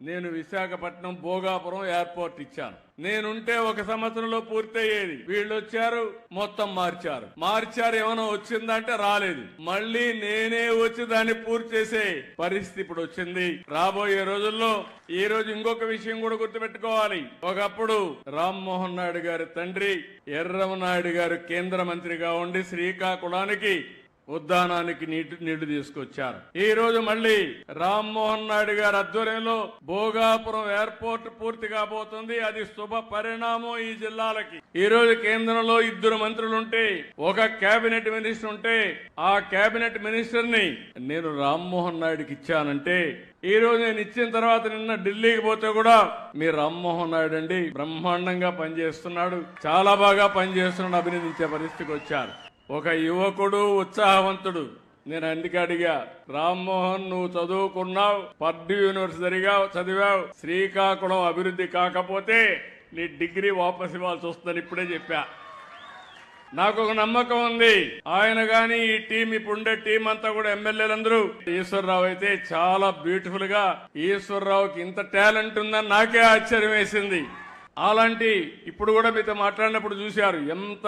నేను విశాఖపట్నం భోగాపురం ఎయిర్పోర్ట్ ఇచ్చాను. నేనుంటే 1 సంవత్సరంలో పూర్తయ్యేది. వీళ్ళు వచ్చారు, మొత్తం మార్చారు. ఏమైనా వచ్చిందంటే రాలేదు. మళ్ళీ నేనే వచ్చి దాన్ని పూర్తి చేసే పరిస్థితి ఇప్పుడు వచ్చింది. రాబోయే రోజుల్లో ఈ రోజు ఇంకొక విషయం కూడా గుర్తుపెట్టుకోవాలి. ఒకప్పుడు రామ్మోహన్ నాయుడు గారి తండ్రి ఎర్రమనాయుడు గారు కేంద్ర మంత్రిగా ఉండి శ్రీకాకుళానికి ఉద్దానానికి నీళ్లు తీసుకొచ్చారు. ఈ రోజు మళ్ళీ రామ్మోహన్ నాయుడు గారి ఆధ్వర్యంలో భోగాపురం ఎయిర్పోర్ట్ పూర్తి కాబోతుంది. అది శుభ పరిణామం ఈ జిల్లాలకి. ఈ రోజు కేంద్రంలో 2 మంత్రులుంటే, ఒక కేబినెట్ మినిస్టర్ ఉంటే, ఆ కేబినెట్ మినిస్టర్ ని నేను రామ్మోహన్ నాయుడుకి ఇచ్చానంటే, ఈ రోజు నేను ఇచ్చిన తర్వాత నిన్న ఢిల్లీకి పోతే కూడా మీ రామ్మోహన్ నాయుడు అండి బ్రహ్మాండంగా పనిచేస్తున్నాడు, చాలా బాగా పనిచేస్తున్నాడు, అభినందించే పరిస్థితికి వచ్చారు. ఒక యువకుడు, ఉత్సాహవంతుడు. నేను అందుకే అడిగా, రామ్మోహన్ నువ్వు చదువుకున్నావు, పర్డ్యూ యూనివర్సిటీగా చదివావు, శ్రీకాకుళం అభివృద్ధి కాకపోతే నీ డిగ్రీ వాపసు ఇవ్వాల్సి వస్తుందని ఇప్పుడే చెప్పా. నాకు ఒక నమ్మకం ఉంది, ఆయన గాని ఈ టీం, ఇప్పుడుండే టీం అంతా కూడా ఎమ్మెల్యేలందరూ, ఈశ్వరరావు అయితే చాలా బ్యూటిఫుల్ గా, ఈశ్వరరావుకి ఇంత టాలెంట్ ఉందని నాకే ఆశ్చర్యం వేసింది. అలాంటి ఇప్పుడు కూడా మీతో మాట్లాడినప్పుడు చూశారు, ఎంత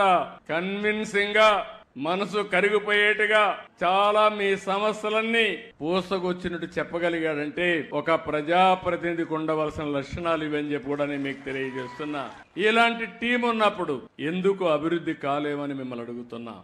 కన్విన్సింగ్ గా, మనసు కరిగిపోయేట్టుగా చాలా మీ సమస్యలన్నీ పూసకొచ్చినట్టు చెప్పగలిగాడంటే ఒక ప్రజాప్రతినిధికి ఉండవలసిన లక్షణాలు ఇవని చెప్పి కూడా నేను మీకు తెలియజేస్తున్నా. ఇలాంటి టీం ఉన్నప్పుడు ఎందుకు అభివృద్ధి కాలేమని మిమ్మల్ని అడుగుతున్నా.